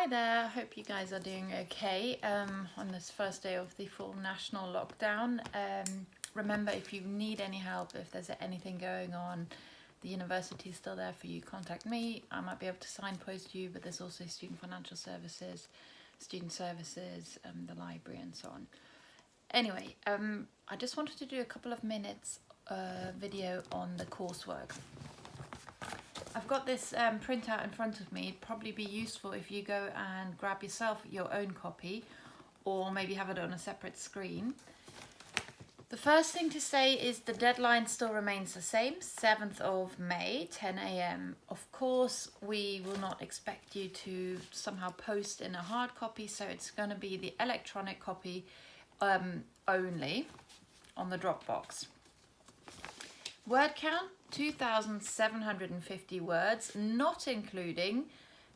Hi there, hope you guys are doing okay on this first day of the full national lockdown. Remember, if you need any help, if there's anything going on, the university is still there for you. Contact me. I might be able to signpost you, but there's also student financial services, student services, the library and so on. Anyway, I just wanted to do a couple of minutes video on the coursework. I've got this printout in front of me. It'd probably be useful if you go and grab yourself your own copy or maybe have it on a separate screen. The first thing to say is the deadline still remains the same, 7th of May, 10 AM. Of course, we will not expect you to somehow post in a hard copy, so it's going to be the electronic copy only on the Dropbox. Word count, 2,750 words, not including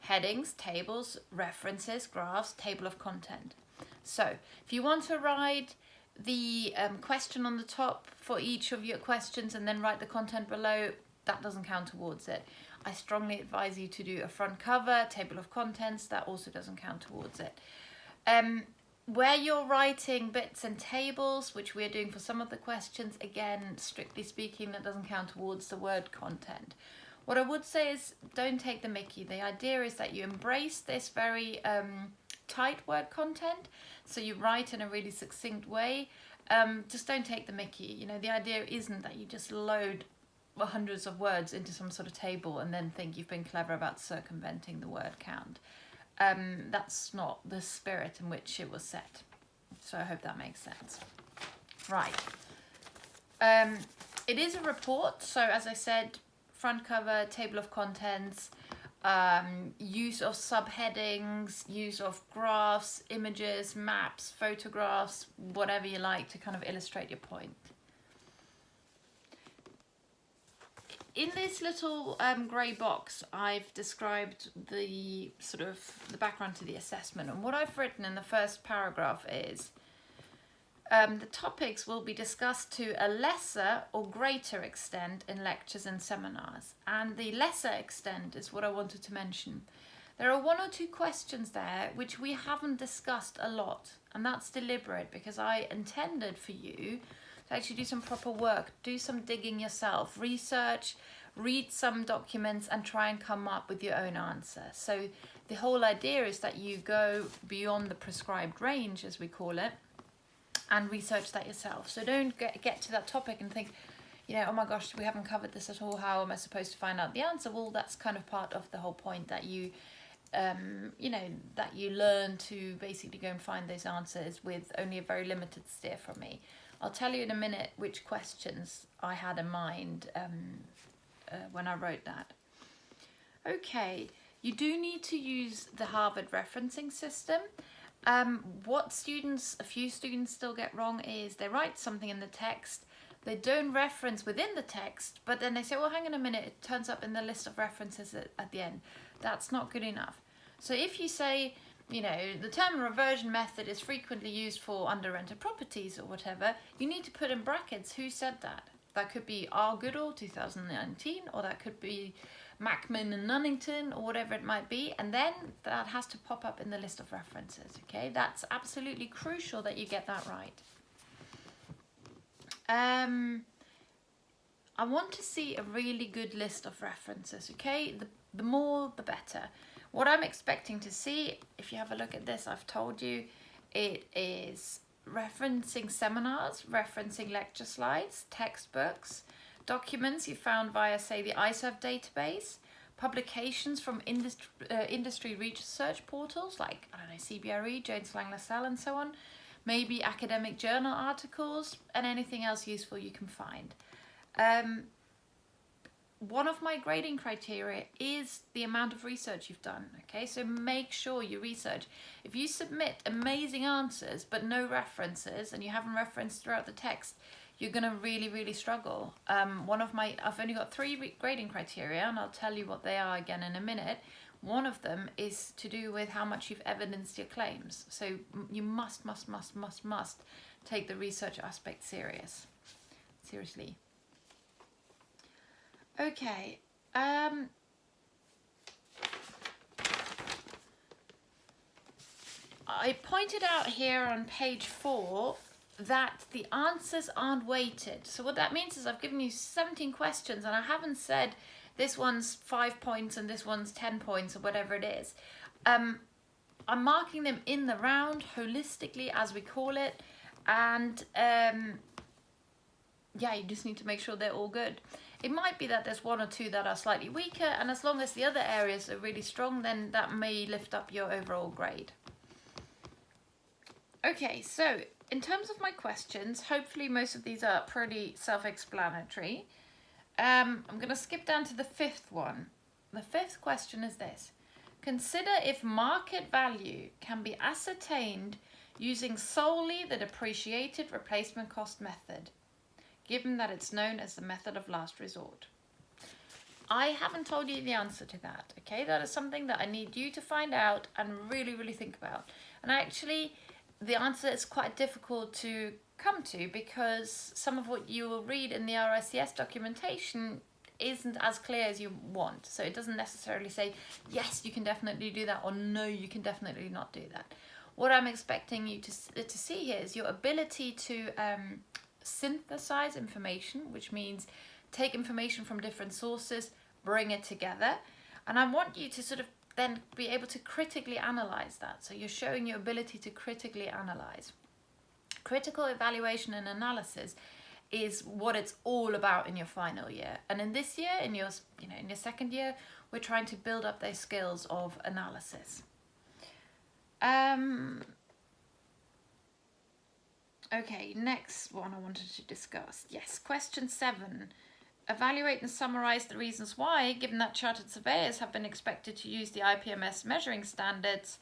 headings, tables, references, graphs, table of content. So if you want to write the question on the top for each of your questions and then write the content below, that doesn't count towards it. I strongly advise you to do a front cover, table of contents, that also doesn't count towards it. Where you're writing bits and tables, which we're doing for some of the questions, again, strictly speaking, that doesn't count towards the word content. What I would say is don't take the mickey. The idea is that you embrace this very tight word content, so you write in a really succinct way. Just don't take the mickey. You know, the idea isn't that you just load hundreds of words into some sort of table and then think you've been clever about circumventing the word count. That's not the spirit in which it was set. So I hope that makes sense. Right. It is a report. So as I said, front cover, table of contents, use of subheadings, use of graphs, images, maps, photographs, whatever you like to kind of illustrate your point. In this little grey box, I've described the the background to the assessment, and what I've written in the first paragraph is the topics will be discussed to a lesser or greater extent in lectures and seminars, and the lesser extent is what I wanted to mention. There are one or two questions there which we haven't discussed a lot, and that's deliberate because I intended for you to actually do some proper work, do some digging yourself, research, read some documents and try and come up with your own answer. So the whole idea is that you go beyond the prescribed range, as we call it, and research that yourself. So don't get to that topic and think, you know, oh my gosh, we haven't covered this at all. How am I supposed to find out the answer? Well, that's kind of part of the whole point, that you you know, that you learn to basically go and find those answers with only a very limited steer from me. I'll tell you in a minute which questions I had in mind when I wrote that. Okay, you do need to use the Harvard referencing system. What a few students still get wrong is they write something in the text, they don't reference within the text, but then they say, well, hang on a minute, it turns up in the list of references at the end. That's not good enough. So if you say, you know, the term reversion method is frequently used for under-rented properties or whatever, you need to put in brackets who said that. That could be R. Goodall, 2019, or that could be Mackman and Nunnington, or whatever it might be, and then that has to pop up in the list of references, okay? That's absolutely crucial that you get that right. I want to see a really good list of references, okay? The more, the better. What I'm expecting to see, if you have a look at this, I've told you, it is referencing seminars, referencing lecture slides, textbooks, documents you found via, say, the ISERV database, publications from industry research portals like, I don't know, CBRE, Jones Lang LaSalle and so on, maybe academic journal articles, and anything else useful you can find. One of my grading criteria is the amount of research you've done, okay? So make sure you research. If you submit amazing answers but no references and you haven't referenced throughout the text, you're gonna really, really struggle. I've only got 3 grading criteria, and I'll tell you what they are again in a minute. One of them is to do with how much you've evidenced your claims. So you must take the research aspect seriously. Okay, I pointed out here on page 4 that the answers aren't weighted. So what that means is I've given you 17 questions and I haven't said this one's 5 points and this one's 10 points or whatever it is. I'm marking them in the round, holistically as we call it, and yeah, you just need to make sure they're all good. It might be that there's 1 or 2 that are slightly weaker, and as long as the other areas are really strong, then that may lift up your overall grade. Okay, so in terms of my questions, hopefully most of these are pretty self-explanatory. I'm going to skip down to the 5th one. The 5th question is this. Consider if market value can be ascertained using solely the depreciated replacement cost method, given that it's known as the method of last resort. I haven't told you the answer to that, okay? That is something that I need you to find out and really, really think about. And actually, the answer is quite difficult to come to because some of what you will read in the RICS documentation isn't as clear as you want. So it doesn't necessarily say, yes, you can definitely do that, or no, you can definitely not do that. What I'm expecting you to see here is your ability to synthesize information, which means take information from different sources, bring it together. And I want you to sort of then be able to critically analyze that. So you're showing your ability to critically analyze. Critical evaluation and analysis is what it's all about in your final year. And in this year, in your second year, we're trying to build up those skills of analysis. Okay, next one I wanted to discuss. Yes, question 7. Evaluate and summarize the reasons why, given that chartered surveyors have been expected to use the IPMS measuring standards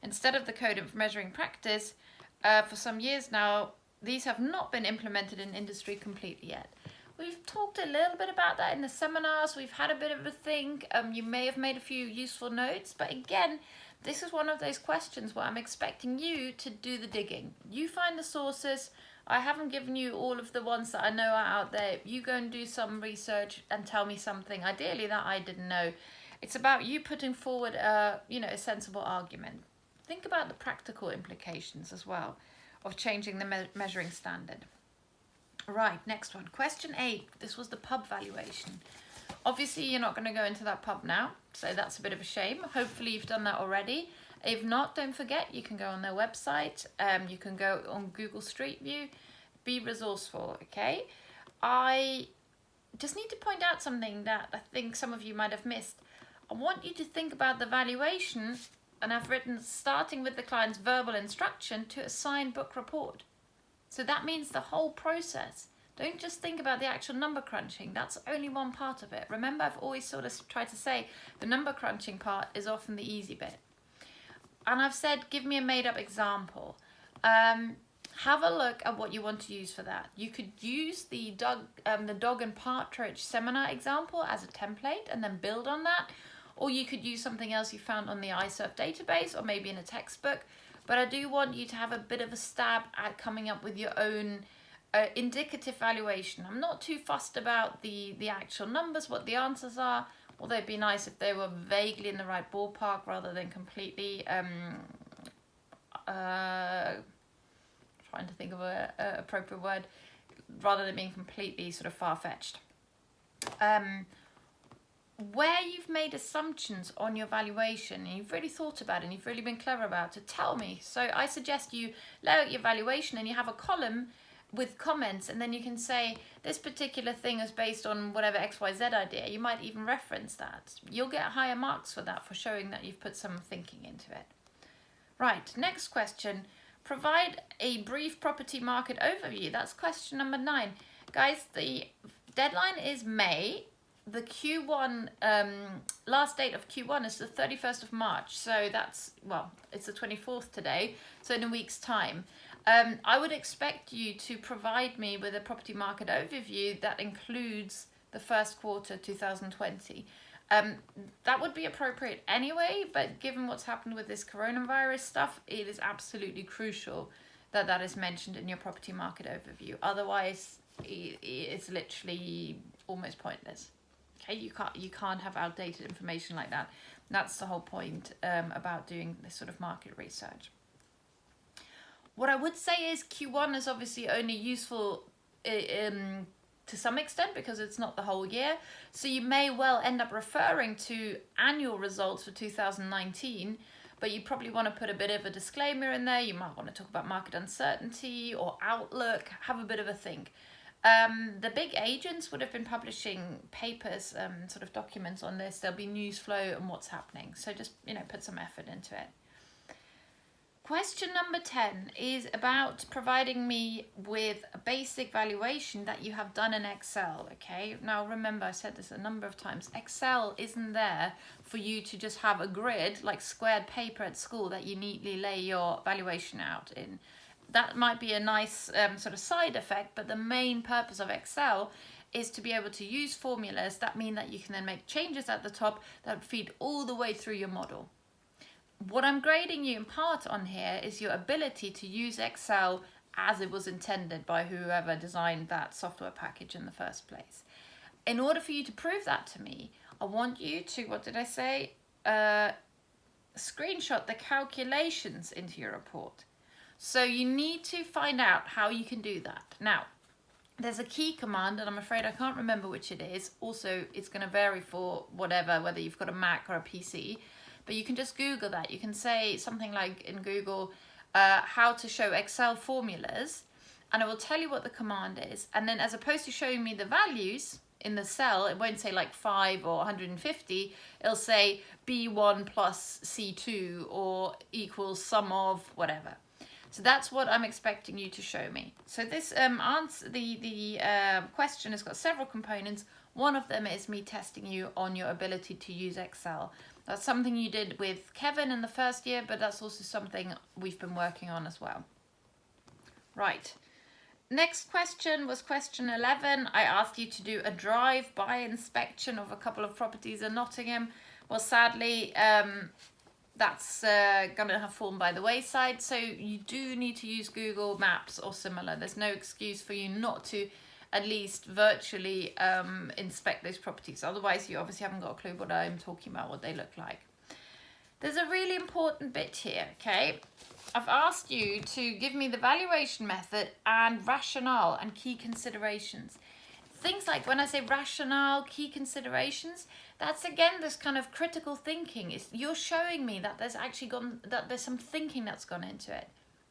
instead of the Code of Measuring Practice for some years now, these have not been implemented in industry completely yet. We've talked a little bit about that in the seminars. We've had a bit of a think. You may have made a few useful notes, but again, this is one of those questions where I'm expecting you to do the digging. You find the sources. I haven't given you all of the ones that I know are out there. You go and do some research and tell me something, ideally that I didn't know. It's about you putting forward a sensible argument. Think about the practical implications as well of changing the measuring standard. Right, next one. Question 8. This was the pub valuation. Obviously, you're not going to go into that pub now, so that's a bit of a shame. Hopefully, you've done that already. If not, don't forget, you can go on their website. You can go on Google Street View. Be resourceful, okay? I just need to point out something that I think some of you might have missed. I want you to think about the valuation, and I've written starting with the client's verbal instruction to assign book report. So that means the whole process. Don't just think about the actual number crunching. That's only one part of it. Remember, I've always sort of tried to say the number crunching part is often the easy bit. And I've said, give me a made-up example. Have a look at what you want to use for that. You could use the dog and partridge seminar example as a template and then build on that. Or you could use something else you found on the iSurf database or maybe in a textbook. But I do want you to have a bit of a stab at coming up with your own indicative valuation. I'm not too fussed about the actual numbers, what the answers are, although it'd be nice if they were vaguely in the right ballpark rather than completely trying to think of a appropriate word, rather than being completely sort of far-fetched. Where you've made assumptions on your valuation and you've really thought about it and you've really been clever about it, tell me. So I suggest you lay out your valuation and you have a column with comments, and then you can say this particular thing is based on whatever XYZ idea. You might even reference that. You'll get higher marks for that, for showing that you've put some thinking into it. Right, next question. Provide a brief property market overview. That's question number 9. Guys, the deadline is May. The Q1, last date of Q1 is the 31st of March. So that's, well, it's the 24th today. So in a week's time. I would expect you to provide me with a property market overview that includes the first quarter 2020. That would be appropriate anyway, but given what's happened with this coronavirus stuff, it is absolutely crucial that that is mentioned in your property market overview. Otherwise, it's literally almost pointless. Okay, you can't have outdated information like that. That's the whole point about doing this sort of market research. What I would say is Q1 is obviously only useful to some extent because it's not the whole year. So you may well end up referring to annual results for 2019, but you probably want to put a bit of a disclaimer in there. You might want to talk about market uncertainty or outlook, have a bit of a think. The big agents would have been publishing papers, sort of documents on this. There'll be news flow and what's happening. So just, put some effort into it. Question number 10 is about providing me with a basic valuation that you have done in Excel, okay? Now remember, I said this a number of times, Excel isn't there for you to just have a grid like squared paper at school that you neatly lay your valuation out in. That might be a nice sort of side effect, but the main purpose of Excel is to be able to use formulas that mean that you can then make changes at the top that feed all the way through your model. What I'm grading you in part on here is your ability to use Excel as it was intended by whoever designed that software package in the first place. In order for you to prove that to me, I want you to, what did I say? Screenshot the calculations into your report. So you need to find out how you can do that. Now, there's a key command, and I'm afraid I can't remember which it is. Also, it's going to vary for whether you've got a Mac or a PC. But you can just Google that. You can say something like in Google, how to show Excel formulas, and it will tell you what the command is. And then as opposed to showing me the values in the cell, it won't say like 5 or 150. It'll say B1 plus C2 or equals sum of whatever. So that's what I'm expecting you to show me. So this answer, the question has got several components. One of them is me testing you on your ability to use Excel. That's something you did with Kevin in the first year, but that's also something we've been working on as well. Right. Next question was question 11. I asked you to do a drive-by inspection of a couple of properties in Nottingham. Well, sadly, that's going to have fallen by the wayside. So you do need to use Google Maps or similar. There's no excuse for you not to at least virtually inspect those properties. Otherwise, you obviously haven't got a clue what I'm talking about, what they look like. There's a really important bit here, okay? I've asked you to give me the valuation method and rationale and key considerations. Things like when I say rationale, key considerations, that's again this kind of critical thinking. You're showing me that there's some thinking that's gone into it.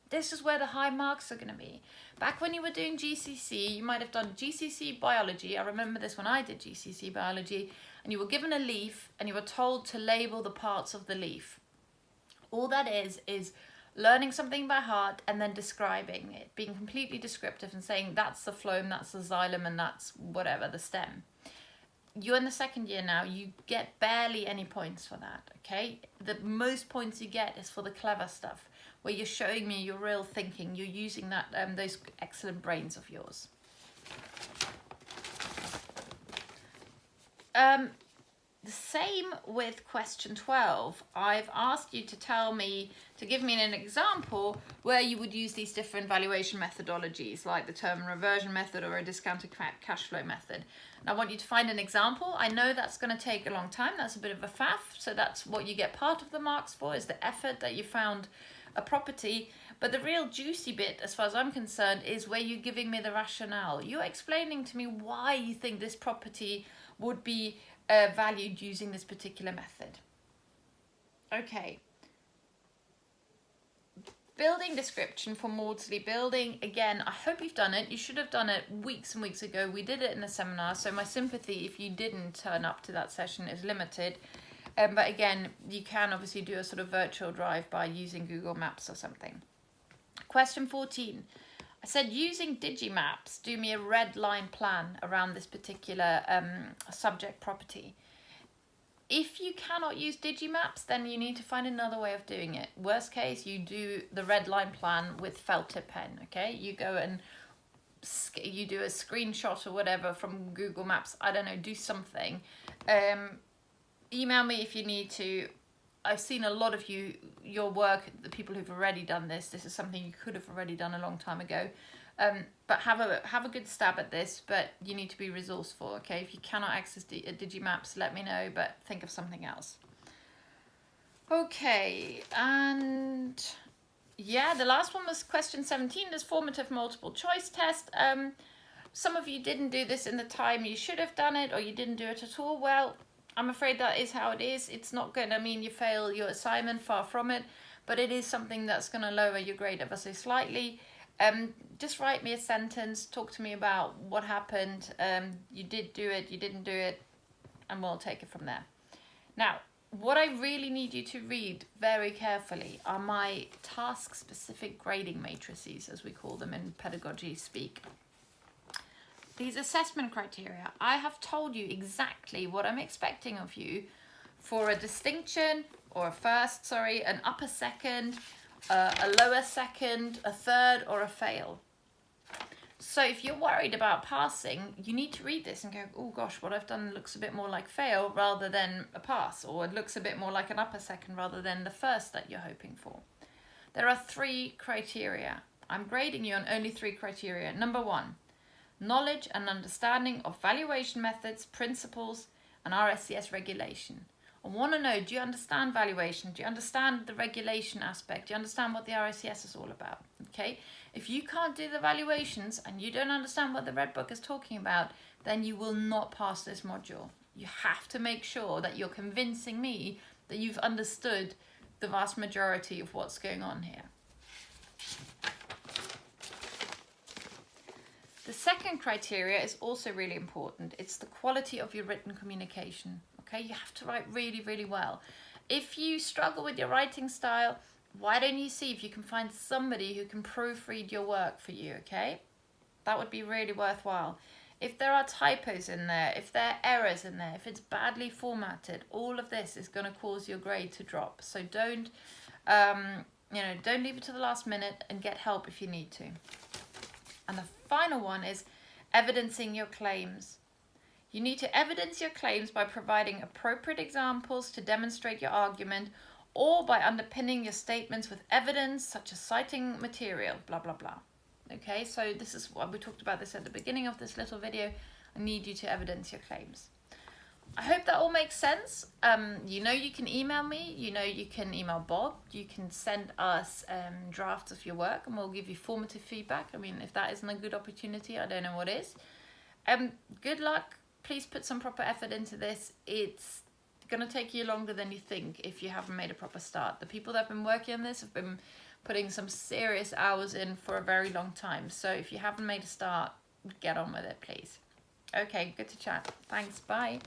This is where the high marks are going to be. Back when you were doing GCC, you might have done GCC biology. I remember this when I did GCC biology, and you were given a leaf and you were told to label the parts of the leaf. All that is learning something by heart and then describing it, being completely descriptive and saying that's the phloem, that's the xylem, and that's whatever, the stem. You're in the second year now, you get barely any points for that, okay? The most points you get is for the clever stuff, where you're showing me your real thinking, you're using that those excellent brains of yours. The same with question 12. I've asked you to give me an example where you would use these different valuation methodologies, like the term reversion method or a discounted cash flow method. And I want you to find an example. I know that's going to take a long time. That's a bit of a faff. So that's what you get part of the marks for, is the effort that you found a property. But the real juicy bit, as far as I'm concerned, is where you're giving me the rationale. You're explaining to me why you think this property would be valued using this particular method. Okay. Building description for Maudsley Building. Again, I hope you've done it. You should have done it weeks and weeks ago. We did it in a seminar, so my sympathy if you didn't turn up to that session is limited. But again, you can obviously do a sort of virtual drive by using Google Maps or something. Question 14. I said using Digimaps, do me a red line plan around this particular subject property. If you cannot use Digimaps, then you need to find another way of doing it. Worst case, you do the red line plan with felt tip pen, okay? You go and you do a screenshot or whatever from Google Maps. I don't know, do something. Email me if you need to. I've seen a lot of your work, the people who've already done this. This is something you could have already done a long time ago. But have a good stab at this, but you need to be resourceful, okay? If you cannot access Digimaps, let me know, but think of something else. Okay, and Yeah, the last one was question 17, this formative multiple choice test. Some of you didn't do this in the time you should have done it, or you didn't do it at all. Well, I'm afraid that is how it is. It's not going to mean you fail your assignment, far from it, but it is something that's going to lower your grade ever so slightly. Just write me a sentence, talk to me about what happened. You did do it, you didn't do it, and we'll take it from there. Now, what I really need you to read very carefully are my task-specific grading matrices, as we call them in pedagogy speak. These assessment criteria, I have told you exactly what I'm expecting of you for a distinction, or a first, sorry, an upper second, a lower second, a third, or a fail. So if you're worried about passing, you need to read this and go, oh gosh, what I've done looks a bit more like fail rather than a pass, or it looks a bit more like an upper second rather than the first that you're hoping for. There are 3 criteria. I'm grading you on only 3 criteria. Number 1, knowledge and understanding of valuation methods, principles, and RSCS regulation. I want to know, do you understand valuation? Do you understand the regulation aspect? Do you understand what the RSCS is all about? Okay, if you can't do the valuations and you don't understand what the Red Book is talking about, then you will not pass this module. You have to make sure that you're convincing me that you've understood the vast majority of what's going on here. The second criteria is also really important. It's the quality of your written communication. Okay, you have to write really, really well. If you struggle with your writing style, why don't you see if you can find somebody who can proofread your work for you, okay? That would be really worthwhile. If there are typos in there, if there are errors in there, if it's badly formatted, all of this is going to cause your grade to drop. So don't leave it to the last minute, and get help if you need to. And the final one is evidencing your claims. You need to evidence your claims by providing appropriate examples to demonstrate your argument, or by underpinning your statements with evidence such as citing material, blah, blah, blah. Okay, so this is what we talked about this at the beginning of this little video. I need you to evidence your claims. I hope that all makes sense. You know you can email me, you know you can email Bob, you can send us drafts of your work and we'll give you formative feedback. I mean, if that isn't a good opportunity, I don't know what is. Good luck. Please put some proper effort into this. It's going to take you longer than you think if you haven't made a proper start. The people that have been working on this have been putting some serious hours in for a very long time. So if you haven't made a start, get on with it, please. Okay, good to chat. Thanks. Bye.